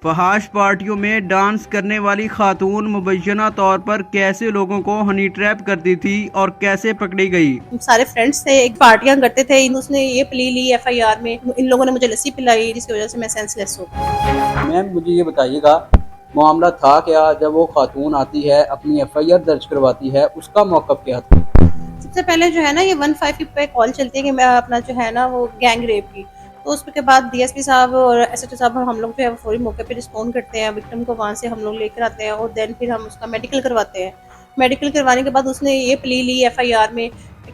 फहाश पार्टियों में डांस करने वाली खातून मुबैना तौर पर कैसे लोगों को हनी ट्रैप करती थी और कैसे पकड़ी गई। सारे फ्रेंड्स थे, एक पार्टियां करते थे। उसने ये प्ली ली एफआईआर में, इन लोगों ने मुझे लस्सी पिलाई जिसकी वजह से मैं सेंसलेस हो गई। मैम मुझे ये बताइएगा, मामला था क्या जब वो खातून आती है अपनी एफआईआर दर्ज करवाती है, उसका मौक़िफ़ क्या था? सबसे पहले जो है ना ये 155 पे कॉल चलती है कि मैं अपना जो है ना वो गैंग रेप की। तो उसके बाद डीएसपी साहब और एसएचओ साहब हम लोग जो है फौरी मौके पे रिस्पॉन्ड करते हैं, विक्टिम को वहाँ से हम लोग लेकर आते हैं और देन फिर हम उसका मेडिकल करवाते हैं। मेडिकल करवाने के बाद उसने ये प्ली ली एफआईआर में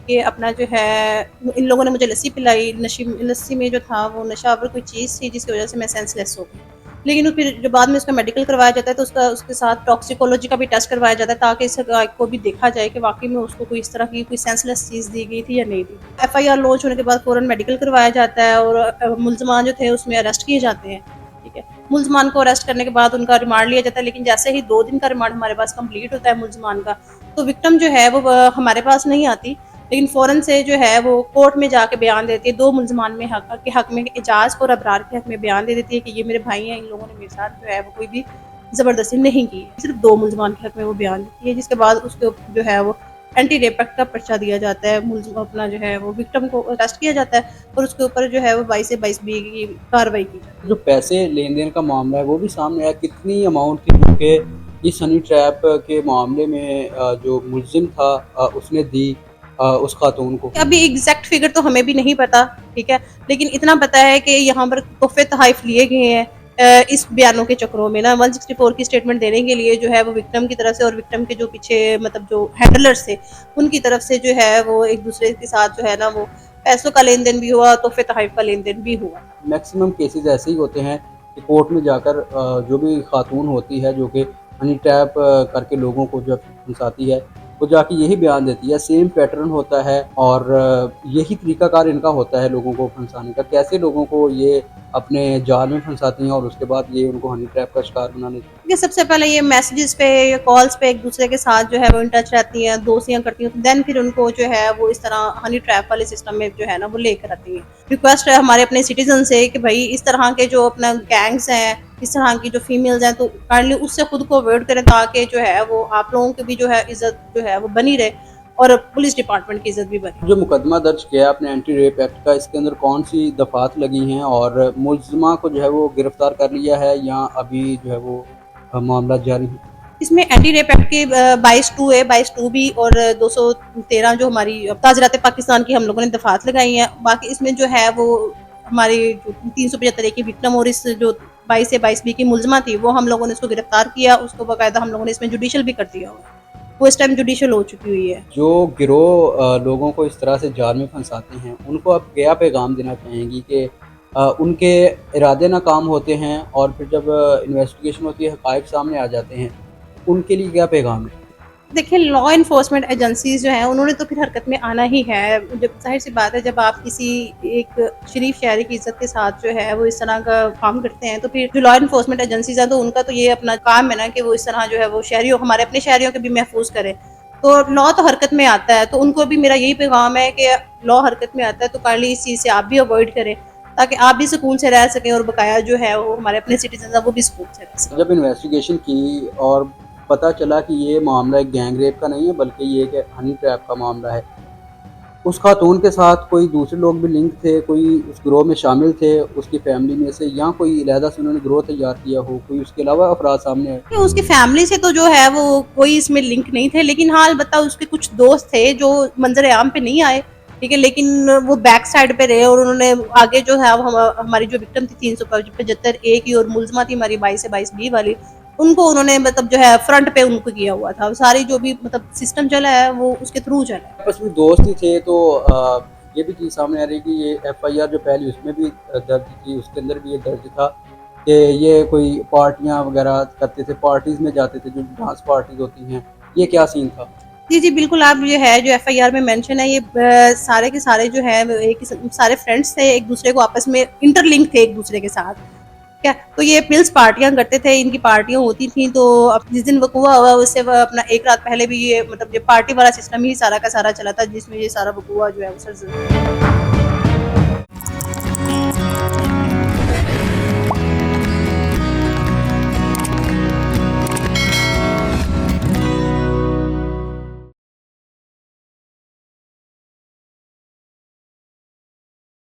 कि अपना जो है इन लोगों ने मुझे लस्सी पिलाई, लस्सी में जो था वो नशावर कोई चीज़ थी जिसकी वजह से मैं सेंसलेस हो गई। लेकिन फिर जो बाद में उसका मेडिकल करवाया जाता है तो उसके साथ टॉक्सिकोलॉजी का भी टेस्ट करवाया जाता है ताकि इस को भी देखा जाए कि वाकई में उसको कोई इस तरह की कोई सेंसलेस चीज़ दी गई थी या नहीं दी। एफआईआर लॉन्च होने के बाद फ़ौरन मेडिकल करवाया जाता है और मुलजमान जो थे उसमें अरेस्ट किए जाते हैं। ठीक है, मुलजमान को अरेस्ट करने के बाद उनका रिमांड लिया जाता है, लेकिन जैसे ही 2 दिन का रिमांड हमारे पास कंप्लीट होता है मुलजमान का, तो विक्टिम जो है वो हमारे पास नहीं आती, लेकिन फ़ौरन से जो है वो कोर्ट में जाके बयान देती है। 2 मुलजमान में के हक में एजाज और अबरार के हक में बयान दे देती है कि ये मेरे भाई हैं, इन लोगों ने मेरे साथ जो है वो कोई भी ज़बरदस्ती नहीं की। सिर्फ 2 मुलजमान के हक में वो बयान देती है, जिसके बाद उसके जो है वो एंटी रेप एक्ट का पर्चा दिया जाता है। मुलजिम अपना जो है वो विक्टिम को अरेस्ट किया जाता है और उसके ऊपर जो है वो 22 से 22 बी की कार्रवाई की जाती है। जो पैसे लेन देन का मामला है वो भी सामने आया, कितनी अमाउंट थी जो कि इस हनी ट्रैप के मामले में जो मुलजिम था उसने दी उस खातून को? अभी एग्जैक्ट फिगर तो हमें भी नहीं पता, ठीक है, लेकिन इतना पता है कि यहाँ पर तोहफे तोहफ़ लिए गए हैं इस बयानों के चक्करों में ना। 164 की स्टेटमेंट देने के लिए जो है वो विक्टिम की तरफ से और विक्टिम के जो पीछे मतलब जो हैंडलर्स थे उनकी तरफ से जो है वो एक दूसरे के साथ जो है ना वो पैसों का लेन देन भी हुआ, तोहफे तोहफ़ का लेन देन भी हुआ। मैक्सिमम केसेस ऐसे ही होते हैं कि कोर्ट में जाकर जो भी खातून होती है जो कि हनी ट्रैप करके लोगों को जो फंसाती है, वो जाके यही बयान देती है। सेम पैटर्न होता है और यही तरीकाकार इनका होता है लोगों को फंसाने का। कैसे लोगों को ये अपने जाल में फंसाती हैं और उसके बाद ये उनको हनी ट्रैप का शिकार बना लेती हैं। ये सबसे पहले ये मैसेजेस पे या कॉल्स पे एक दूसरे के साथ जो है वो इन टच रहती हैं, दोस्तियाँ करती हैं, देन फिर उनको जो है वो इस तरह हनी ट्रैप वाले सिस्टम में जो है ना वो लेकर आती हैं। रिक्वेस्ट है हमारे अपने सिटीजन से कि भाई इस तरह के जो अपना गैंग्स हैं, इस तरह की जो फीमेल्स हैं, तो काइंडली उससे खुद को अवॉइड करें ताकि जो है वो आप लोगों की भी जो है इज्जत जो है वो बनी रहे और पुलिस डिपार्टमेंट की इज्जत भी बनी। जो मुकदमा दर्ज किया है आपने एंटी रेप एक्ट का, इसके अंदर कौन सी दफात लगी हैं और मुलजिमा को जो है वो गिरफ्तार कर लिया है या अभी जो है वो मामला जारी है? इसमें एंटी रेप एक्ट के 22(2)A, 22(2)B और 213 जो हमारी ताज़रात पाकिस्तान की हम लोगों ने दफात लगाई हैं। बाकी इसमें जो है वो हमारी जो 375 की विक्टिम और इस जो 22 से 22B की मुलजमा थी वो हम लोगों ने उसको गिरफ्तार किया, उसको बाकायदा हम लोगों ने इसमें जुडिशल भी कर दिया हुआ है। वो इस टाइम जुडिशल हो चुकी हुई है। जो गिरोह लोगों को इस तरह से जाल में फंसाते हैं, उनको आप क्या पैगाम देना चाहेंगी कि उनके इरादे नाकाम होते हैं और फिर जब इन्वेस्टिगेशन होती है हक़ाइक़ सामने आ जाते हैं, उनके लिए क्या पैगाम है? देखिए लॉ इन्फोर्समेंट एजेंसीज जो हैं उन्होंने तो फिर हरकत में आना ही है। जब ज़ाहिर सी बात है जब आप किसी एक शरीफ शहरी की इज्जत के साथ जो है वो इस तरह का काम करते हैं तो फिर जो लॉ इन्फोर्समेंट एजेंसीज हैं तो उनका तो ये अपना काम है ना कि वो इस तरह जो है वो शहरियों हमारे अपने शहरियों के भी महफूज करें। तो लॉ तो हरकत में आता है, तो उनको भी मेरा यही पैगाम है कि लॉ हरकत में आता है तो काइंडली इस चीज़ से आप भी अवॉइड करें ताकि आप भी सुकून से रह सकें और बकाया जो है वो हमारे अपने सिटीजन है वो भी सुकून से रह सकें। जब इन्वेस्टिगेशन की और पता चला कि ये मामला एक गैंग रेप का नहीं है बल्कि ये एक हनी ट्रैप का मामला है, उस खातून के साथ कोई दूसरे लोग भी लिंक थे, कोई उस गिरोह में शामिल थे उसकी फैमिली में से, या कोई अलहदा से उन्होंने गिरोह तैयार किया हो, कोई उसके अलावा अफराद सामने आए? उसकी फैमिली से तो जो है वो कोई इसमें लिंक नहीं थे, लेकिन हाँ अलबत्ता उसके कुछ दोस्त थे जो मंजर आम पे नहीं आए, ठीक है, लेकिन वो बैक साइड पे रहे और उन्होंने आगे जो है हमारी जो विक्टिम थी 375 A की और मुलजमा थी हमारी 22 से 22B वाली, उनको उन्होंने मतलब जो है फ्रंट पे उनको किया हुआ था। सारी जो भी मतलब सिस्टम चला है वो उसके थ्रू चला है। आपस में दोस्त ही थे तो ये भी चीज़ सामने आ रही है कि ये एफआईआर जो पहली उसमें भी दर्ज थी, उसके अंदर भी ये दर्ज था कि ये कोई पार्टियां वगैरह करते थे, पार्टीज़ में जाते थे जो डांस पार्टीज़ होती हैं, ये क्या सीन था? जी, जी, बिल्कुल आप ये है जो एफआईआर में मेंशन है ये सारे के सारे जो है एक ही सारे फ्रेंड्स थे, एक दूसरे को आपस में इंटरलिंक थे एक दूसरे के साथ। क्या तो ये पिल्स पार्टियां करते थे, इनकी पार्टियां होती थी तो अब जिस दिन वकूआ हुआ उससे अपना एक रात पहले भी ये मतलब ये पार्टी वाला सिस्टम ही सारा का सारा चला था जिसमें ये सारा वकूआ जो है वो सर